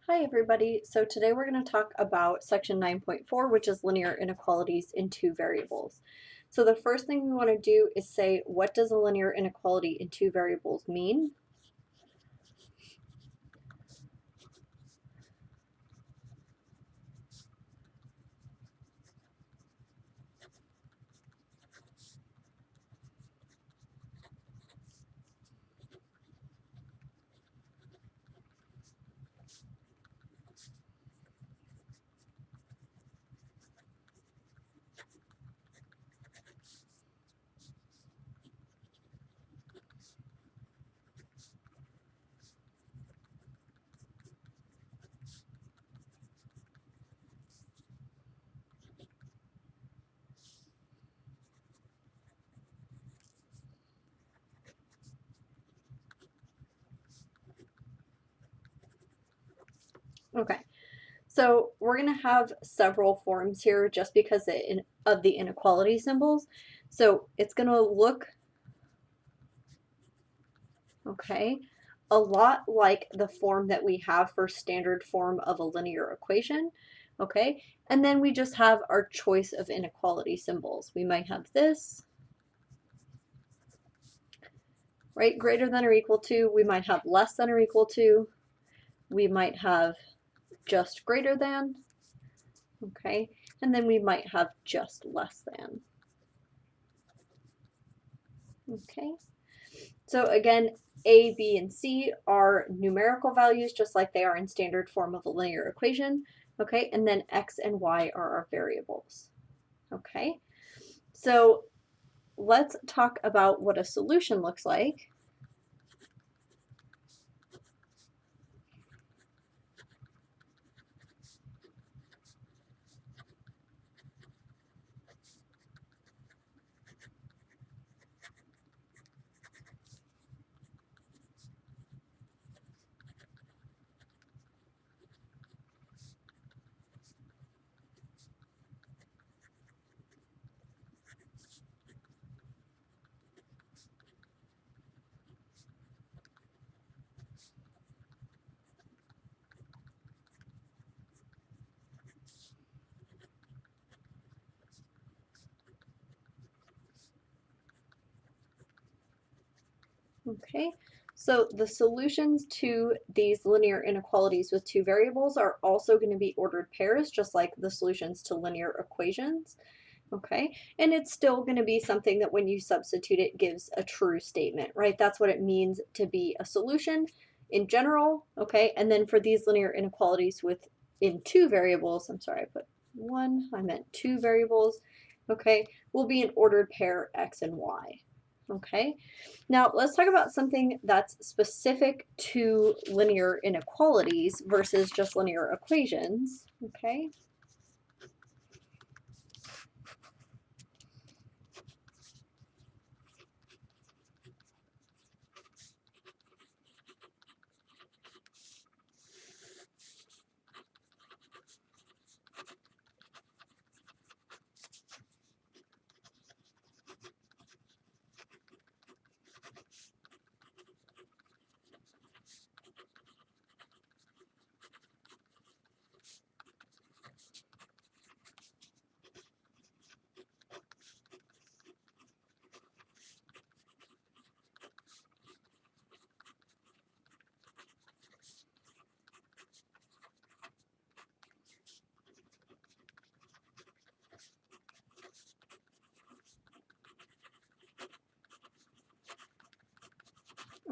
Hi everybody, so today we're going to talk about section 9.4, which is linear inequalities in two variables. So the first thing we want to do is say, what does a linear inequality in two variables mean? Okay, so we're going to have several forms here just because of the inequality symbols. So it's going to look, okay, a lot like the form that we have for standard form of a linear equation, okay? And then we just have our choice of inequality symbols. We might have this, right, greater than or equal to. We might have less than or equal to. We might have just greater than, okay? And then we might have just less than, okay? So again, A, B, and C are numerical values just like they are in standard form of a linear equation, okay? And then X and Y are our variables, okay? So let's talk about what a solution looks like. Okay, so the solutions to these linear inequalities with two variables are also going to be ordered pairs, just like the solutions to linear equations. Okay, and it's still going to be something that when you substitute it gives a true statement, right? That's what it means to be a solution in general, okay? And then for these linear inequalities in two variables, I'm sorry, I put one, I meant two variables, okay, will be an ordered pair X and Y. Okay, now let's talk about something that's specific to linear inequalities versus just linear equations. Okay.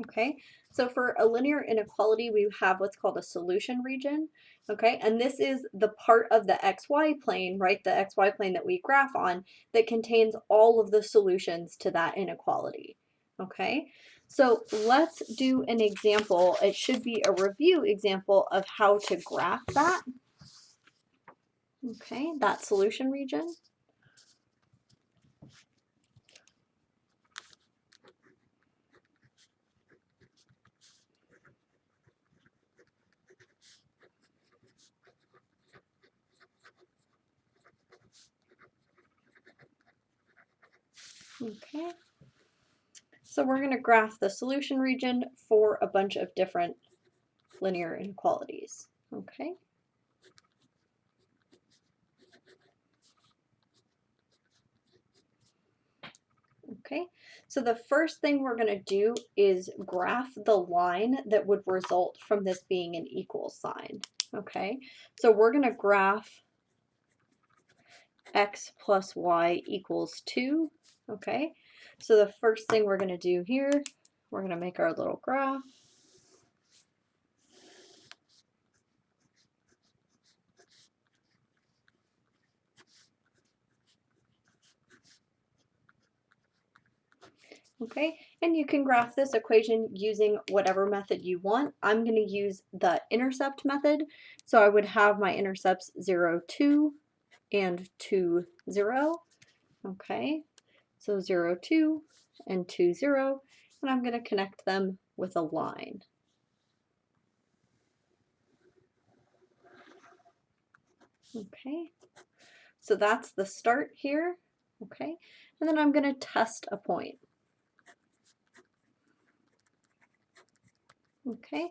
Okay, so for a linear inequality, we have what's called a solution region. Okay, and this is the part of the xy plane, right, the xy plane that we graph on, that contains all of the solutions to that inequality. Okay, so let's do an example. It should be a review example of how to graph that. Okay, that solution region. Okay, so we're going to graph the solution region for a bunch of different linear inequalities. Okay. Okay, so the first thing we're going to do is graph the line that would result from this being an equal sign. Okay, so we're going to graph x plus y equals 2. Okay, so the first thing we're going to do here, we're going to make our little graph. Okay, and you can graph this equation using whatever method you want. I'm going to use the intercept method. So I would have my intercepts 0, 2 and 2, 0. Okay, so 0, 2 and 2, 0, and I'm going to connect them with a line. Okay, so that's the start here. Okay, and then I'm going to test a point. Okay,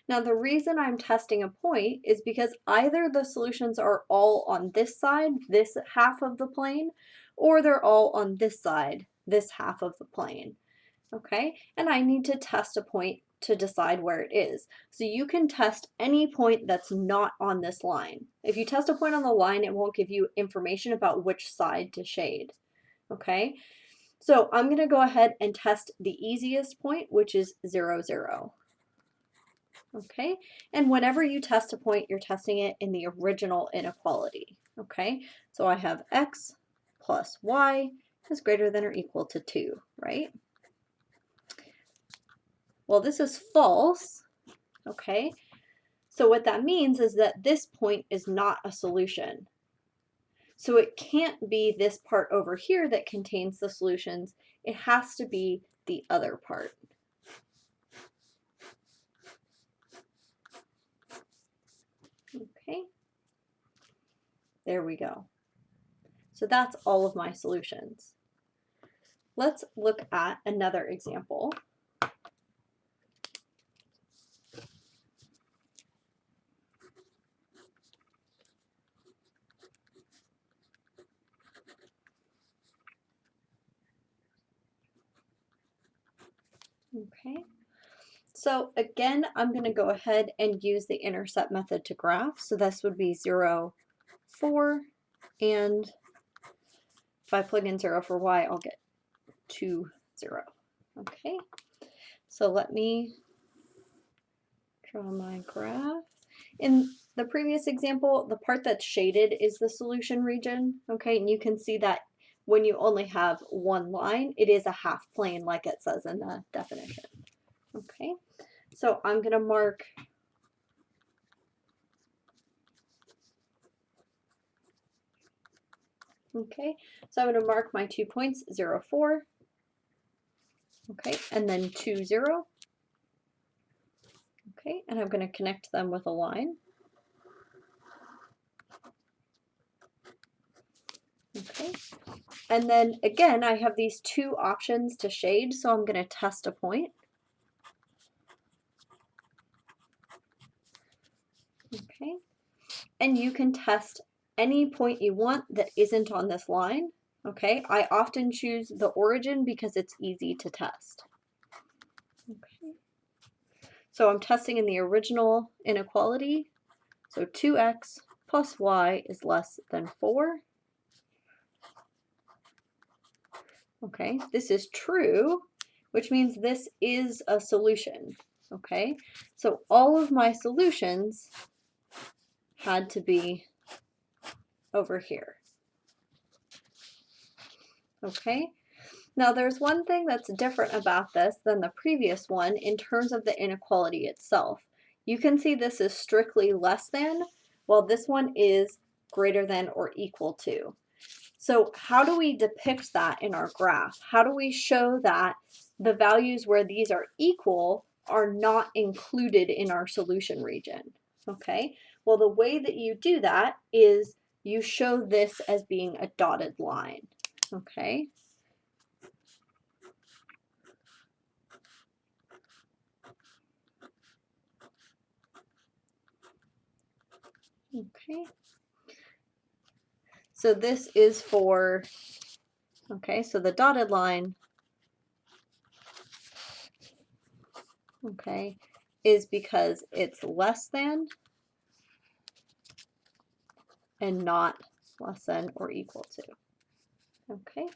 now the reason I'm testing a point is because either the solutions are all on this side, this half of the plane, or they're all on this side, this half of the plane. Okay, and I need to test a point to decide where it is. So you can test any point that's not on this line. If you test a point on the line, it won't give you information about which side to shade. Okay, so I'm going to go ahead and test the easiest point, which is 0, 0. Okay, and whenever you test a point, you're testing it in the original inequality. Okay, so I have x plus y is greater than or equal to 2, right? Well, this is false. Okay, so what that means is that this point is not a solution. So it can't be this part over here that contains the solutions. It has to be the other part. Okay, there we go. So that's all of my solutions. Let's look at another example. Okay, so again, I'm going to go ahead and use the intercept method to graph. So this would be 0, 4, and if I plug in 0 for y, I'll get 2, 0. Okay, so let me draw my graph. In the previous example, the part that's shaded is the solution region. Okay, and you can see that when you only have one line, it is a half plane like it says in the definition. Okay, so I'm going to mark okay, so I'm going to mark my 2 points, 0, 4, okay, and then 2, 0, okay, and I'm going to connect them with a line. Okay, and then again, I have these two options to shade, so I'm going to test a point. Okay, and you can test any point you want that isn't on this line. Okay, I often choose the origin because it's easy to test. Okay, so I'm testing in the original inequality. So 2x plus y is less than 4. Okay, this is true, which means this is a solution. Okay, so all of my solutions had to be over here. Okay, now there's one thing that's different about this than the previous one in terms of the inequality itself. You can see this is strictly less than, while this one is greater than or equal to. So how do we depict that in our graph? How do we show that the values where these are equal are not included in our solution region? Okay, well, the way that you do that is you show this as being a dotted line. Okay, Okay. So this is for, okay, so the dotted line, okay, is because it's less than and not less than or equal to. Okay,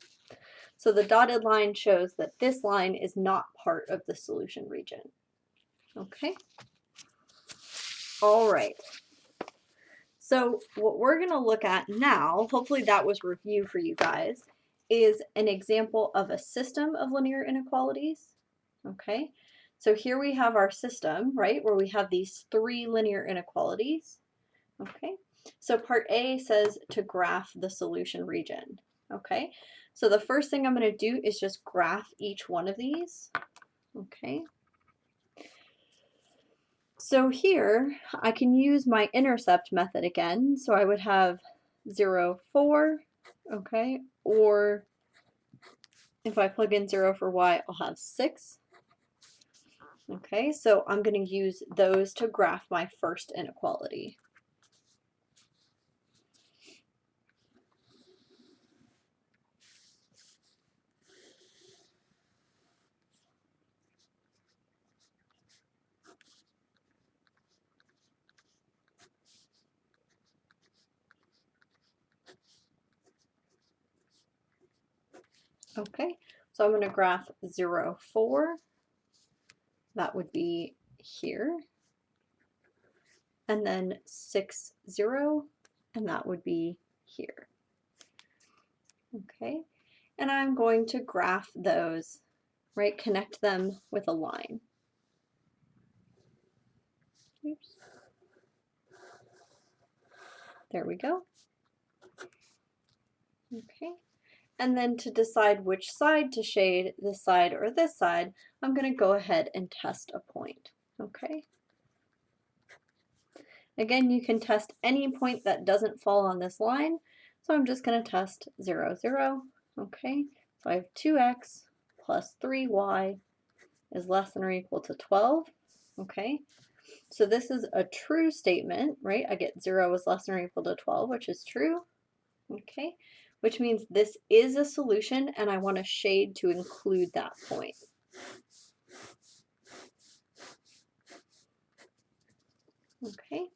so the dotted line shows that this line is not part of the solution region. Okay, all right. So what we're going to look at now, hopefully that was review for you guys, is an example of a system of linear inequalities. Okay, so here we have our system, right, where we have these three linear inequalities. Okay, so part A says to graph the solution region. Okay, so the first thing I'm going to do is just graph each one of these. Okay, so here I can use my intercept method again. So I would have 0, 4, okay, or if I plug in 0 for y, I'll have 6. Okay, so I'm going to use those to graph my first inequality. Okay, so I'm going to graph 0, 4. That would be here. And then 6, 0, and that would be here. Okay, and I'm going to graph those, right? Connect them with a line. Oops. There we go. Okay. And then to decide which side to shade, this side or this side, I'm going to go ahead and test a point. Okay. Again, you can test any point that doesn't fall on this line. So I'm just going to test 0, 0. Okay. So I have 2x plus 3y is less than or equal to 12. Okay. So this is a true statement, right? I get 0 is less than or equal to 12, which is true. Okay, which means this is a solution and I want a shade to include that point. Okay.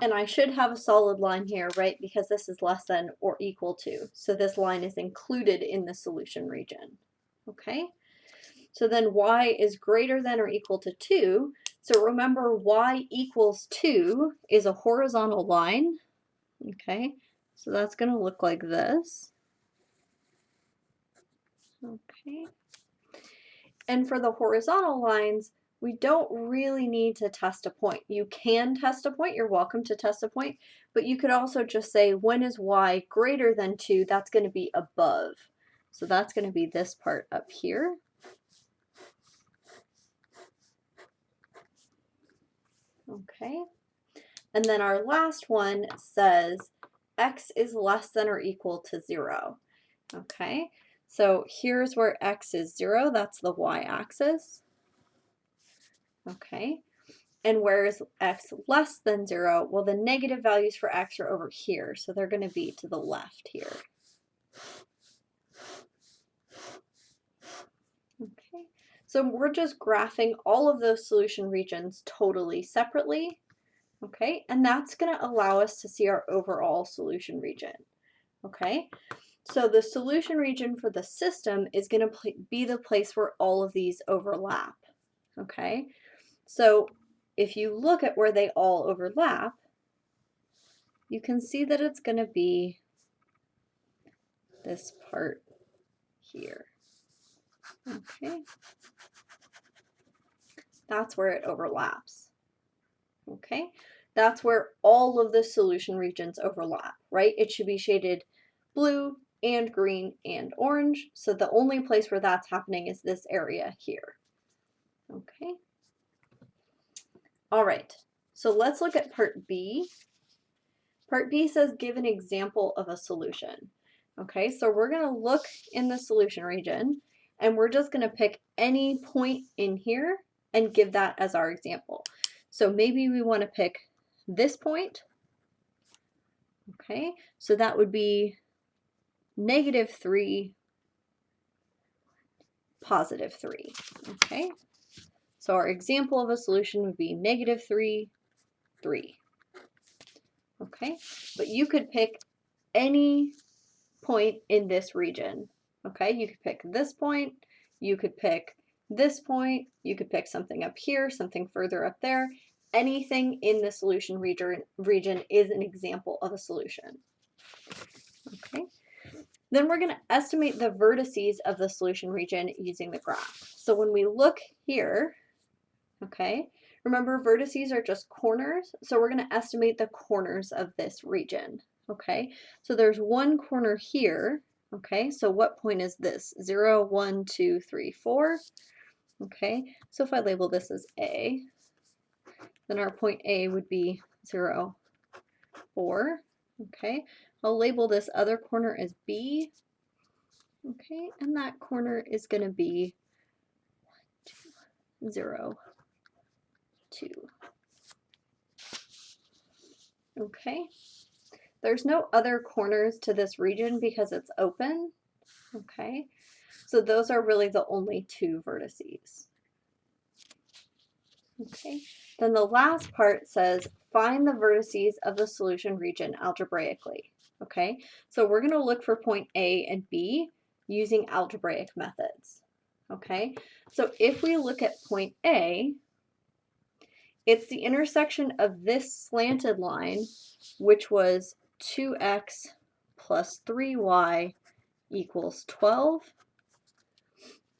And I should have a solid line here, right? Because this is less than or equal to. So this line is included in the solution region. Okay. So then y is greater than or equal to 2. So remember, y equals 2 is a horizontal line. Okay, so that's going to look like this. Okay, and for the horizontal lines, we don't really need to test a point. You can test a point, you're welcome to test a point, but you could also just say, when is y greater than 2, that's going to be above. So that's going to be this part up here. Okay, and then our last one says x is less than or equal to 0. Okay, so here's where x is 0, that's the y-axis. Okay, and where is x less than 0? Well, the negative values for x are over here, so they're going to be to the left here. Okay, so we're just graphing all of those solution regions totally separately. Okay, and that's going to allow us to see our overall solution region. Okay, so the solution region for the system is going to be the place where all of these overlap. Okay, so if you look at where they all overlap, you can see that it's going to be this part here. Okay, that's where it overlaps. Okay, that's where all of the solution regions overlap, right? It should be shaded blue and green and orange. So the only place where that's happening is this area here. Okay. All right. So let's look at part B. Part B says give an example of a solution. Okay, so we're going to look in the solution region and we're just going to pick any point in here and give that as our example. So maybe we want to pick this point. Okay, so that would be -3, +3. Okay, so our example of a solution would be -3, 3. Okay, but you could pick any point in this region. Okay, you could pick this point, you could pick this point, you could pick something up here, something further up there. Anything in the solution region is an example of a solution. Okay, then we're going to estimate the vertices of the solution region using the graph. So when we look here, okay, remember vertices are just corners, so we're going to estimate the corners of this region. Okay, so there's one corner here. Okay, so what point is this? 0, 1, 2, 3, 4. Okay, so if I label this as A, then our point A would be 0, 4. Okay, I'll label this other corner as B. Okay, and that corner is going to be 0, 2. Okay, there's no other corners to this region because it's open. Okay, so those are really the only two vertices. Okay, then the last part says find the vertices of the solution region algebraically. Okay, so we're going to look for point A and B using algebraic methods. Okay, so if we look at point A, it's the intersection of this slanted line, which was 2x plus 3y equals 12.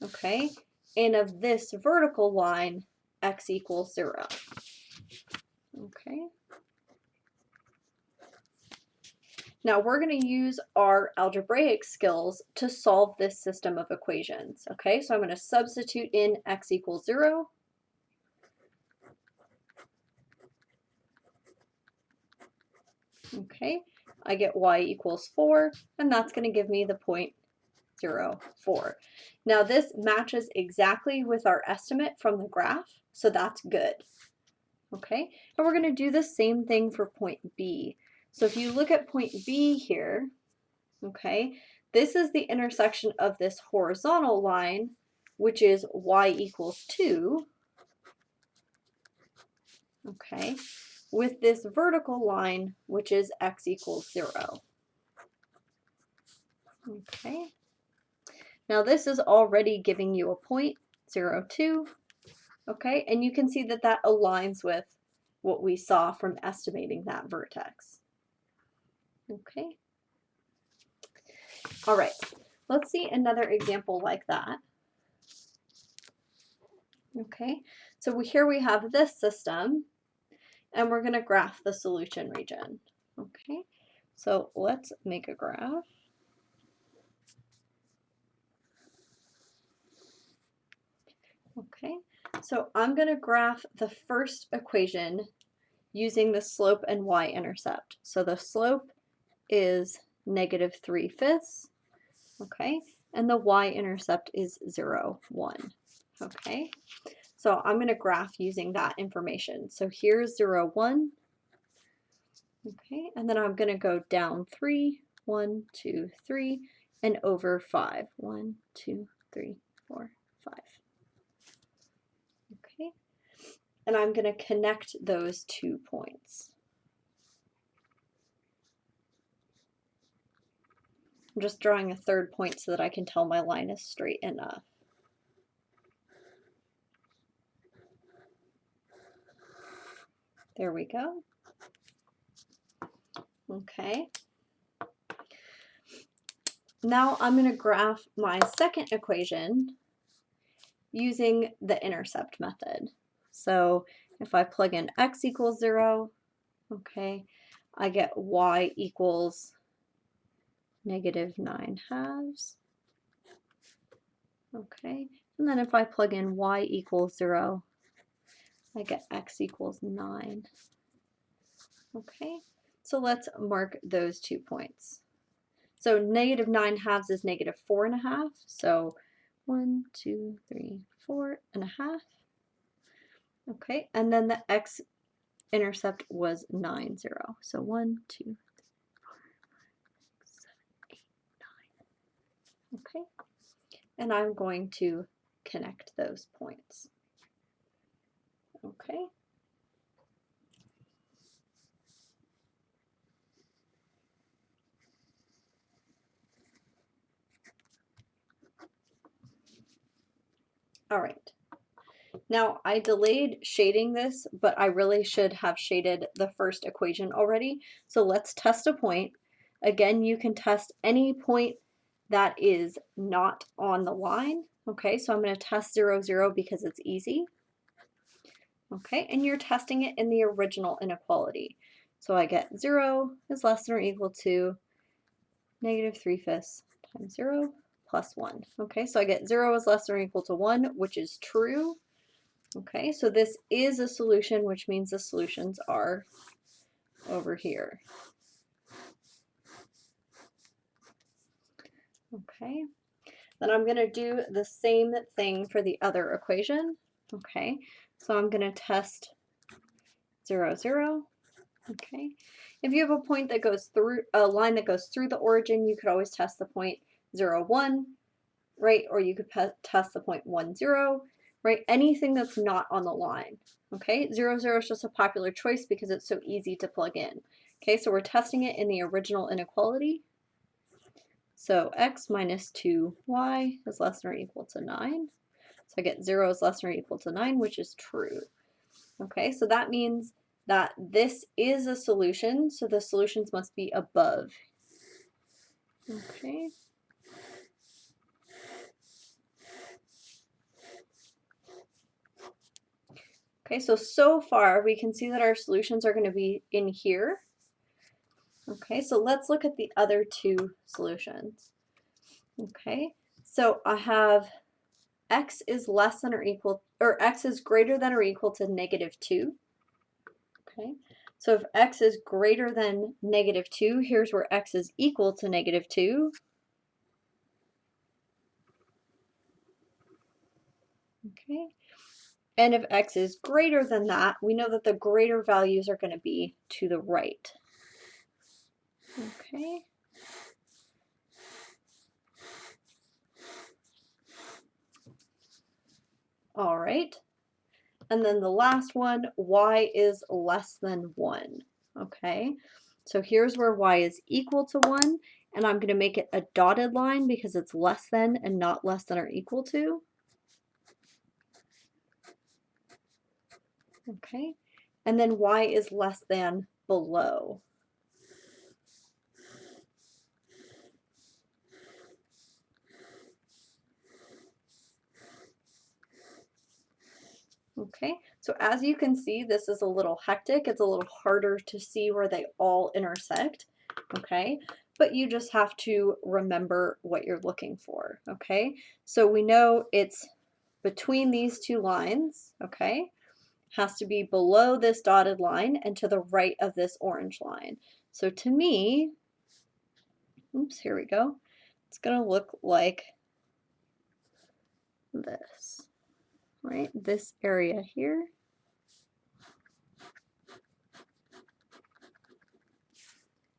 Okay, and of this vertical line, x equals 0. Okay. Now we're going to use our algebraic skills to solve this system of equations. Okay, so I'm going to substitute in x equals 0. Okay, I get y equals 4, and that's going to give me the point 0, 4. Now this matches exactly with our estimate from the graph, so that's good. Okay, and we're going to do the same thing for point B. So if you look at point B here, okay, this is the intersection of this horizontal line, which is y equals 2, okay, with this vertical line, which is x equals 0. Okay, now this is already giving you a point, 0, 2, okay, and you can see that that aligns with what we saw from estimating that vertex. Okay. All right, let's see another example like that. Okay, so here we have this system, and we're going to graph the solution region. Okay, so let's make a graph. Okay, so I'm going to graph the first equation using the slope and y-intercept. So the slope is -3/5, okay, and the y-intercept is 0, 1, okay. So I'm going to graph using that information. So here's 0, 1, okay, and then I'm going to go down 3, 1, 2, 3, and over 5, 1, 2, 3, 4, 5. Okay, and I'm going to connect those 2 points. I'm just drawing a third point so that I can tell my line is straight enough. There we go. Okay. Now I'm going to graph my second equation using the intercept method. So if I plug in x equals 0, okay, I get y equals -9/2. Okay, and then if I plug in y equals 0, I get x equals 9. Okay, so let's mark those 2 points. So -9/2 is -4.5. So 1, 2, 3, 4.5. Okay, and then the x-intercept was 9, 0. So 1, 2, 3, 4, 5, 6, 7, 8, 9. Okay, and I'm going to connect those points. Okay. All right. Now I delayed shading this, but I really should have shaded the first equation already. So let's test a point. Again, you can test any point that is not on the line. Okay, so I'm going to test 0, 0 because it's easy. Okay, and you're testing it in the original inequality. So I get 0 is less than or equal to negative 3/5 times 0 plus 1. Okay, so I get 0 is less than or equal to 1, which is true. Okay, so this is a solution, which means the solutions are over here. Okay, then I'm going to do the same thing for the other equation. Okay, so I'm going to test 0, 0. Okay, if you have a point that goes through, a line that goes through the origin, you could always test the point 0, 1, right? Or you could test the point 1, 0, right? Anything that's not on the line. Okay, 0, 0 is just a popular choice because it's so easy to plug in. Okay, so we're testing it in the original inequality. So x minus 2y is less than or equal to 9. So I get 0 is less than or equal to 9, which is true. Okay, so that means that this is a solution, so the solutions must be above. Okay. Okay, so far we can see that our solutions are going to be in here. Okay, so let's look at the other two solutions. Okay, so I have x is less than or equal, or x is greater than or equal to negative 2. Okay, so if x is greater than negative 2, here's where x is equal to negative 2. Okay, and if x is greater than that, we know that the greater values are going to be to the right. Okay. All right. And then the last one, y is less than 1. Okay. So here's where y is equal to 1, and I'm going to make it a dotted line because it's less than and not less than or equal to. Okay. And then y is less than below. Okay, so as you can see, this is a little hectic. It's a little harder to see where they all intersect, okay? But you just have to remember what you're looking for, okay? So we know it's between these two lines, okay? Has to be below this dotted line and to the right of this orange line. So to me, oops, here we go. It's gonna look like this, right? This area here.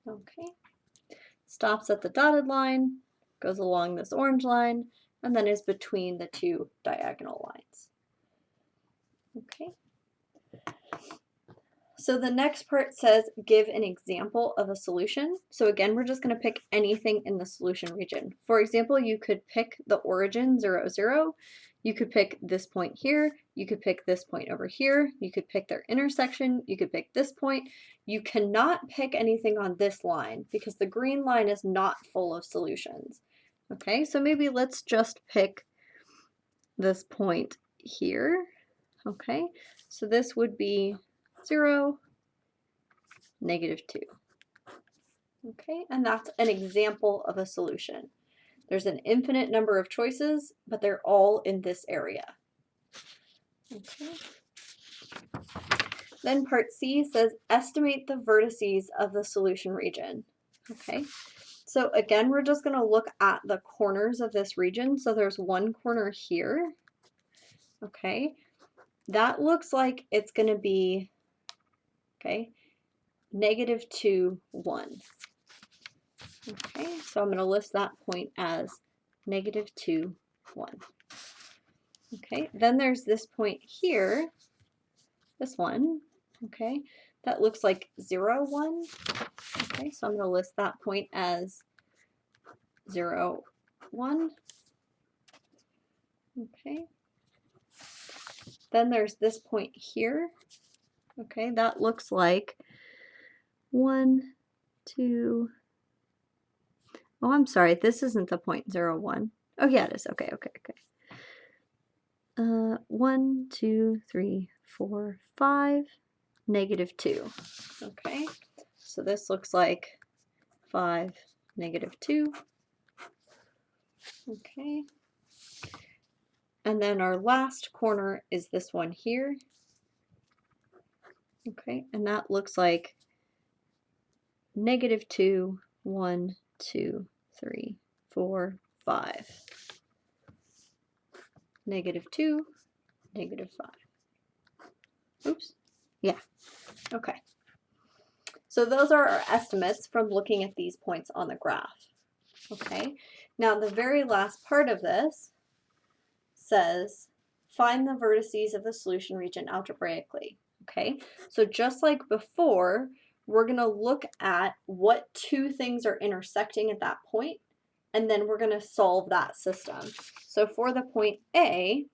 Okay, stops at the dotted line, goes along this orange line, and then is between the two diagonal lines. Okay. So the next part says give an example of a solution. So again, we're just going to pick anything in the solution region. For example, you could pick the origin 0, 0. You could pick this point here. You could pick this point over here. You could pick their intersection. You could pick this point. You cannot pick anything on this line because the green line is not full of solutions. Okay, so maybe let's just pick this point here. Okay, so this would be 0, negative 2. Okay, and that's an example of a solution. There's an infinite number of choices, but they're all in this area. Okay. Then part C says estimate the vertices of the solution region. Okay, so again, we're just going to look at the corners of this region. So there's one corner here. Okay, that looks like it's going to be, okay, -2, 1. Okay, so I'm going to list that point as -2, 1. Okay, then there's this point here, this one, okay, that looks like 0, 1. Okay, so I'm going to list that point as 0, 1. Okay, then there's this point here. Okay, that looks like 1, 2. Oh, I'm sorry, this isn't the point 0, 1. Oh, yeah, it is. Okay, okay, okay. 1, 2, 3, 4, 5, -2. Okay, so this looks like 5, -2. Okay, and then our last corner is this one here. Okay, and that looks like -2, 1, 2, 3, 4, 5. -2, -5. Oops. Yeah. Okay. So those are our estimates from looking at these points on the graph. Okay. Now the very last part of this says find the vertices of the solution region algebraically. Okay. So just like before, we're going to look at what two things are intersecting at that point, and then we're going to solve that system. So for the point A,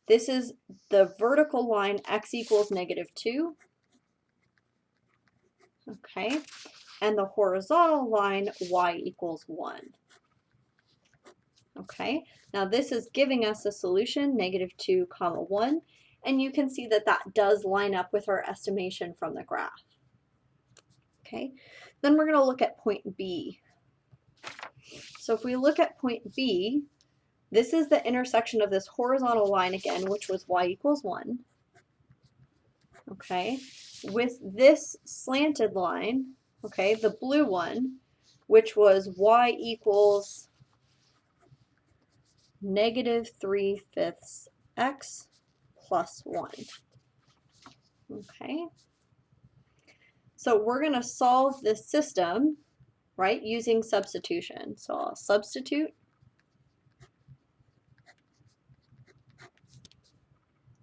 this is the vertical line x equals -2. Okay, and the horizontal line y equals 1. Okay, now this is giving us a solution, -2, 1, and you can see that that does line up with our estimation from the graph. Okay, then we're going to look at point B. So if we look at point B, this is the intersection of this horizontal line again, which was y equals 1. Okay, with this slanted line, okay, the blue one, which was y equals -3/5 x plus 1. Okay, so we're going to solve this system, right, using substitution. So I'll substitute.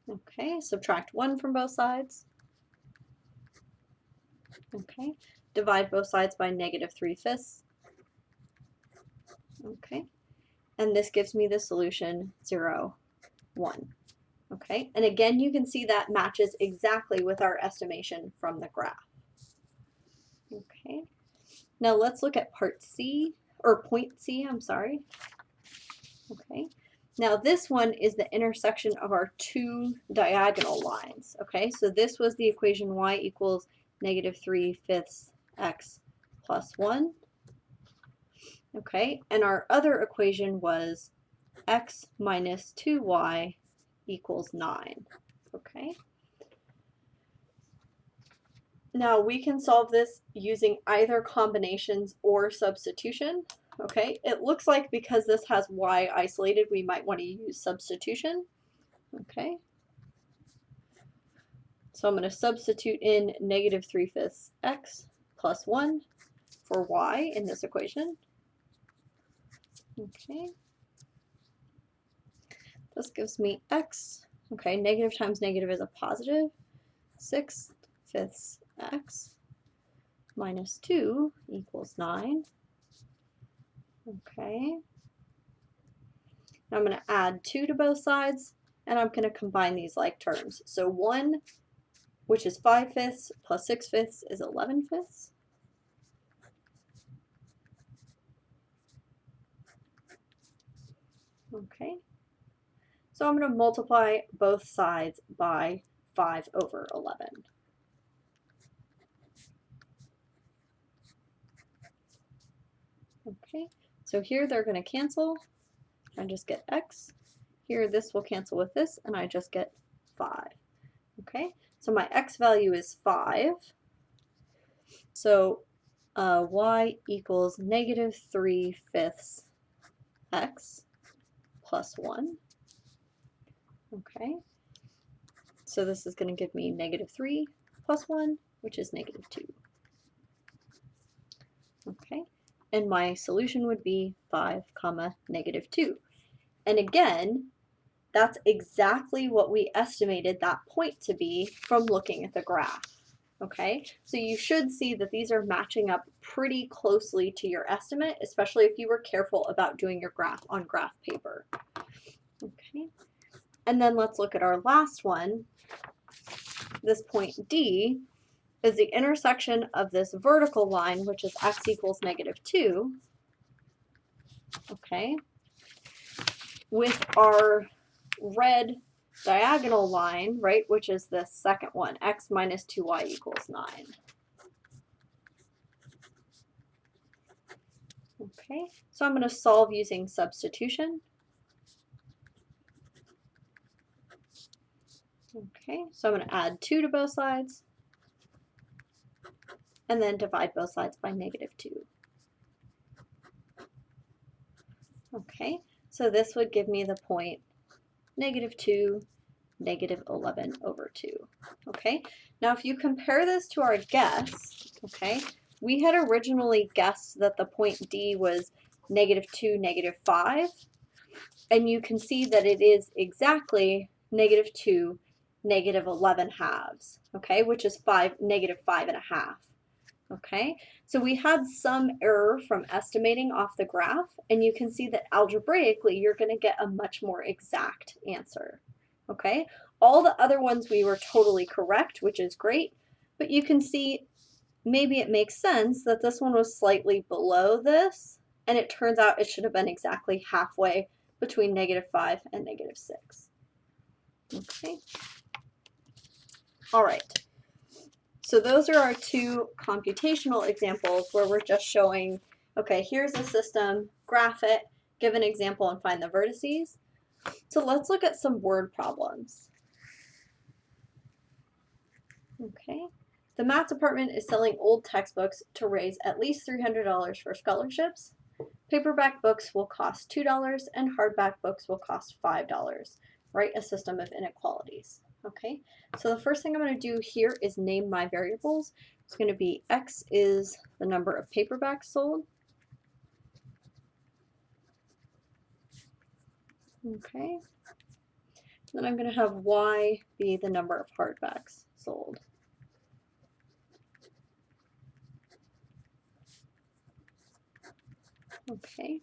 Okay, subtract 1 from both sides. Okay, divide both sides by -3/5. Okay, and this gives me the solution 0, 1. Okay, and again, you can see that matches exactly with our estimation from the graph. Okay, now let's look at part C, or point C, I'm sorry. Okay, now this one is the intersection of our two diagonal lines. Okay, so this was the equation y equals -3/5 x plus 1. Okay, and our other equation was x minus 2y equals 9. Okay. Now we can solve this using either combinations or substitution. Okay, it looks like because this has y isolated, we might want to use substitution. Okay. So I'm going to substitute in -3/5 x plus 1 for y in this equation. Okay. This gives me x. Okay, negative times negative is a positive. 6/5 x minus 2 equals 9. Okay. Now I'm going to add 2 to both sides, and I'm going to combine these like terms. So 1, which is 5/5, plus 6/5 is 11/5. Okay. So I'm going to multiply both sides by 5/11. Okay, so here they're going to cancel. I just get x. Here this will cancel with this, and I just get 5. Okay, so my x value is 5. So y equals -3/5 x plus 1. Okay, So this is going to give me -3 plus 1, which is -2. Okay, and my solution would be 5, -2. And again, that's exactly what we estimated that point to be from looking at the graph. Okay, so you should see that these are matching up pretty closely to your estimate, especially if you were careful about doing your graph on graph paper. Okay, and then let's look at our last one. This point D is the intersection of this vertical line, which is x equals -2, okay, with our red diagonal line, right, which is the second one, x minus 2y equals 9. Okay, so I'm going to solve using substitution. Okay, so I'm going to add 2 to both sides, and then divide both sides by -2. Okay, so this would give me the point -2, -11/2. Okay, now if you compare this to our guess, okay, we had originally guessed that the point D was -2, -5, and you can see that it is exactly -2, -11/2, okay, which is -5.5. Okay, so we had some error from estimating off the graph, and you can see that algebraically you're going to get a much more exact answer. Okay, all the other ones we were totally correct, which is great, but you can see maybe it makes sense that this one was slightly below this, and it turns out it should have been exactly halfway between -5 and -6. Okay, all right. So those are our two computational examples where we're just showing, okay, here's a system, graph it, give an example, and find the vertices. So let's look at some word problems. Okay, the math department is selling old textbooks to raise at least $300 for scholarships. Paperback books will cost $2 and hardback books will cost $5. Write a system of inequalities. Okay, so the first thing I'm going to do here is name my variables. It's going to be X is the number of paperbacks sold. Okay, then I'm going to have Y be the number of hardbacks sold. Okay,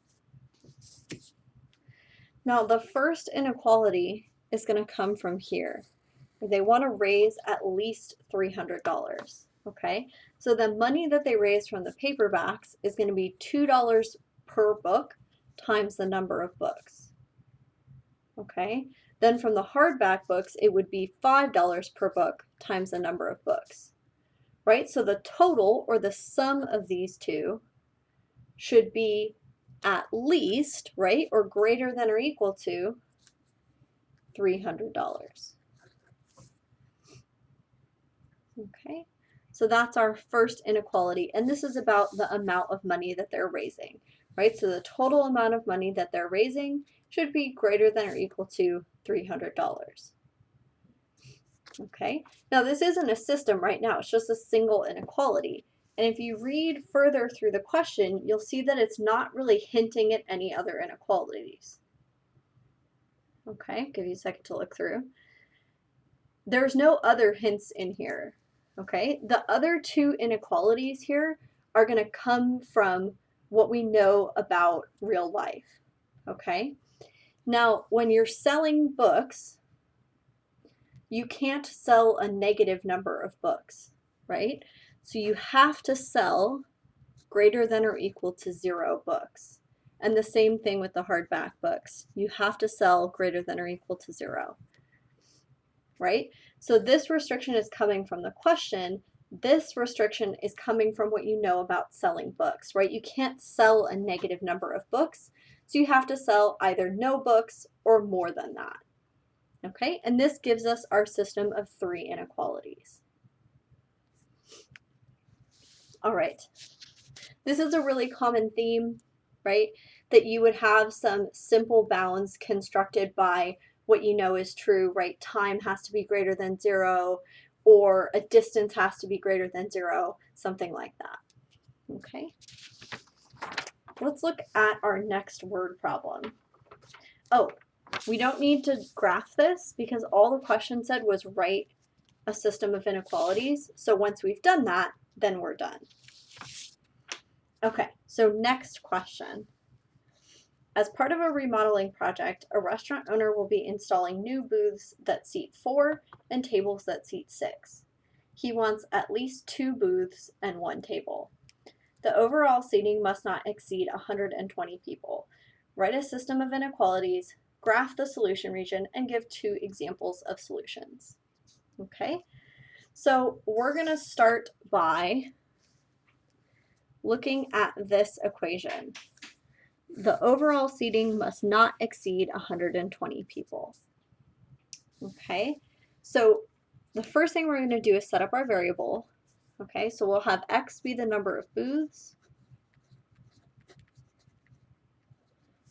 now the first inequality is going to come from here. They want to raise at least $300. Okay, so the money that they raise from the paperbacks is going to be $2 per book times the number of books. Okay, then from the hardback books, it would be $5 per book times the number of books. Right, so the total or the sum of these two should be at least, right, or greater than or equal to $300. Okay, so that's our first inequality, and this is about the amount of money that they're raising, right? So the total amount of money that they're raising should be greater than or equal to $300. Okay, now this isn't a system right now, it's just a single inequality. And if you read further through the question, you'll see that it's not really hinting at any other inequalities. Okay, give you a second to look through. There's no other hints in here. Okay, the other two inequalities here are going to come from what we know about real life. Okay, now when you're selling books, you can't sell a negative number of books, right? So you have to sell greater than or equal to 0 books. And the same thing with the hardback books. You have to sell greater than or equal to 0. Right? So this restriction is coming from the question. This restriction is coming from what you know about selling books, right? You can't sell a negative number of books, so you have to sell either no books or more than that. Okay, and this gives us our system of 3 inequalities. All right, this is a really common theme, right? That you would have some simple bounds constructed by what you know is true, right? Time has to be greater than 0, or a distance has to be greater than 0, something like that. Okay. Let's look at our next word problem. Oh, we don't need to graph this because all the question said was write a system of inequalities. So once we've done that, then we're done. Okay, so next question. As part of a remodeling project, a restaurant owner will be installing new booths that seat 4 and tables that seat 6. He wants at least 2 booths and 1 table. The overall seating must not exceed 120 people. Write a system of inequalities, graph the solution region, and give 2 examples of solutions. Okay, so we're going to start by looking at this equation. The overall seating must not exceed 120 people. Okay, so the first thing we're going to do is set up our variable. Okay, so we'll have x be the number of booths.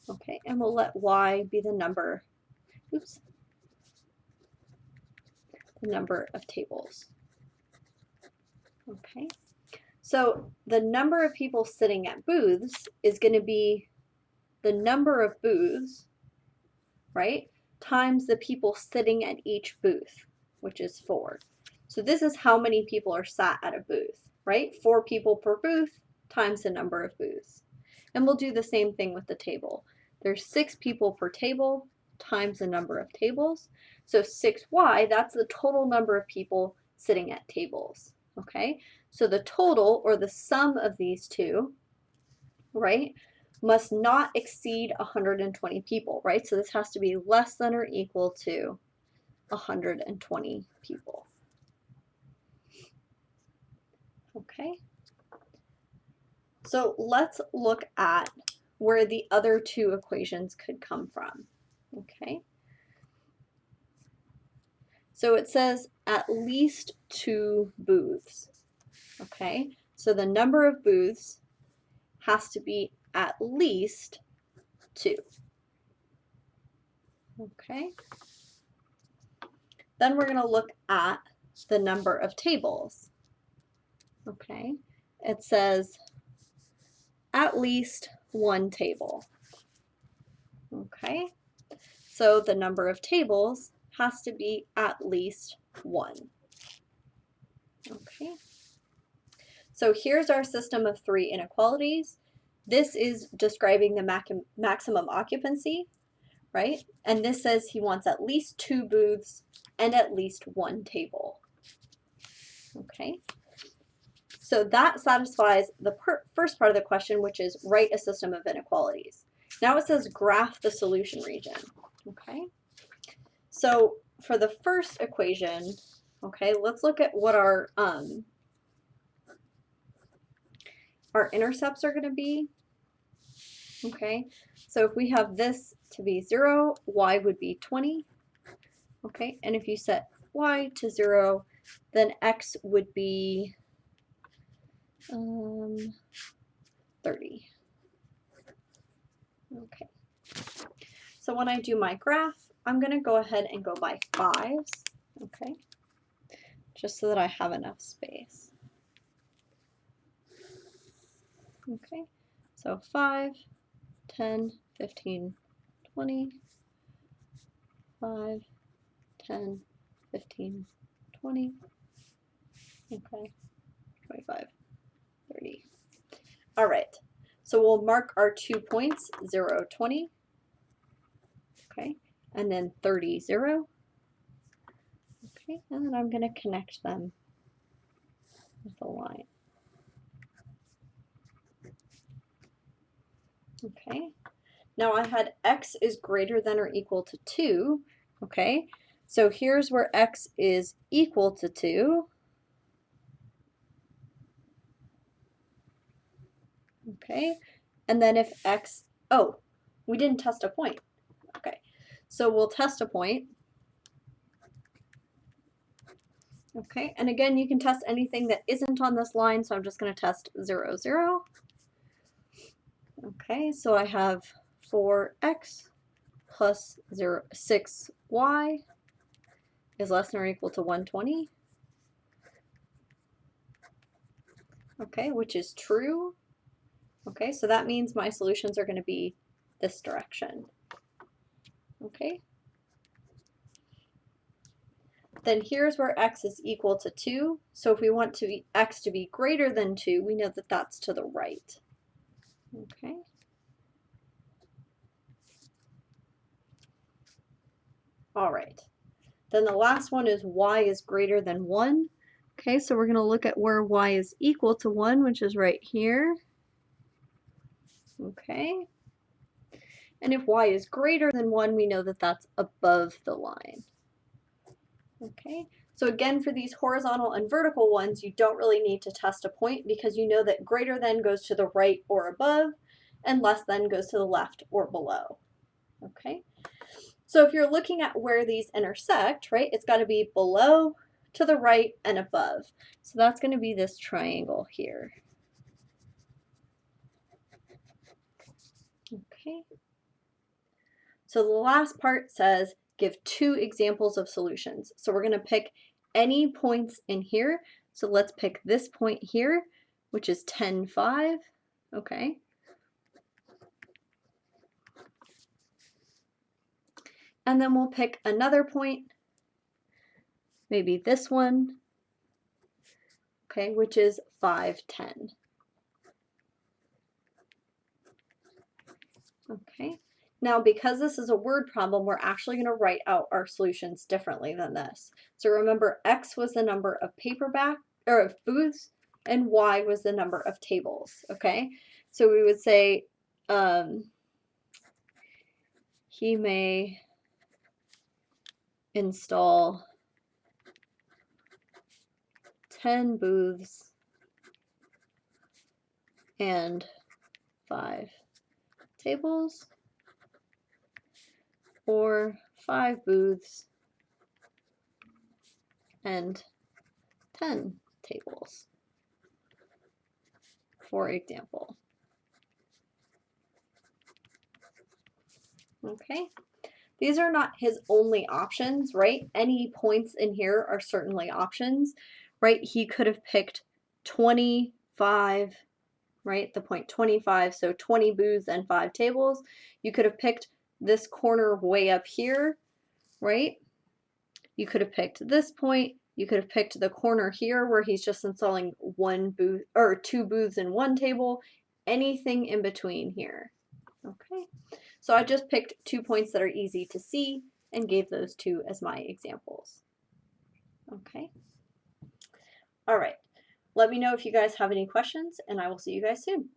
Okay, and we'll let y be the number, the number of tables. Okay, so the number of people sitting at booths is going to be the number of booths, right, times the people sitting at each booth, which is 4. So this is how many people are sat at a booth, right? 4 people per booth times the number of booths. And we'll do the same thing with the table. There's 6 people per table times the number of tables. So 6y, that's the total number of people sitting at tables, okay? So the total, or the sum of these two, right, must not exceed 120 people, right? So this has to be less than or equal to 120 people. Okay. So let's look at where the other 2 equations could come from. Okay. So it says at least 2 booths. Okay. So the number of booths has to be at least 2. Okay. Then we're going to look at the number of tables. Okay. It says at least 1 table. Okay. So the number of tables has to be at least 1. Okay. So here's our system of 3 inequalities. This is describing the maximum occupancy, right? And this says he wants at least 2 booths and at least 1 table. Okay. So that satisfies the first part of the question, which is write a system of inequalities. Now it says graph the solution region. Okay. So for the first equation, okay, let's look at what our intercepts are going to be. Okay, so if we have this to be 0, y would be 20. Okay, and if you set y to 0, then x would be 30. Okay, so when I do my graph, I'm going to go ahead and go by 5s, okay, just so that I have enough space. Okay, so 5, 10, 15, 20, 5, 10, 15, 20, okay, 25, 30. All right, so we'll mark our 2 points, 0, 20, okay, and then 30, 0. Okay, and then I'm going to connect them with a line. Okay, now I had x is greater than or equal to 2. Okay, so here's where x is equal to 2. Okay, and then if x, oh, we didn't test a point. Okay, so we'll test a point. Okay, and again, you can test anything that isn't on this line, so I'm just going to test 0, 0. Okay, so I have 4x plus 6y y is less than or equal to 120. Okay, which is true. Okay, so that means my solutions are going to be this direction. Okay. Then here's where x is equal to 2. So if we want x to be greater than 2, we know that that's to the right. Okay. All right. Then the last one is y is greater than 1. Okay, so we're going to look at where y is equal to 1, which is right here. Okay. And if y is greater than 1, we know that that's above the line. Okay, so again, for these horizontal and vertical ones, you don't really need to test a point because you know that greater than goes to the right or above, and less than goes to the left or below. Okay, so if you're looking at where these intersect, right, it's got to be below, to the right, and above. So that's going to be this triangle here. Okay, so the last part says give 2 examples of solutions. So we're going to pick any points in here. So let's pick this point here, which is 10, 5. Okay. And then we'll pick another point, maybe this one, okay, which is 5, 10. Okay. Now, because this is a word problem, we're actually going to write out our solutions differently than this. So remember, x was the number of of booths, and y was the number of tables. Okay, so we would say he may install 10 booths and 5 tables, or 5 booths and 10 tables, for example. Okay, these are not his only options, right? Any points in here are certainly options, right? He could have picked 25, right? The point 25, so 20 booths and 5 tables. You could have picked this corner way up here, right? You could have picked this point. You could have picked the corner here where he's just installing 1 booth or 2 booths and 1 table. Anything in between here. Okay, so I just picked 2 points that are easy to see and gave those 2 as my examples. Okay, all right. Let me know if you guys have any questions, and I will see you guys soon.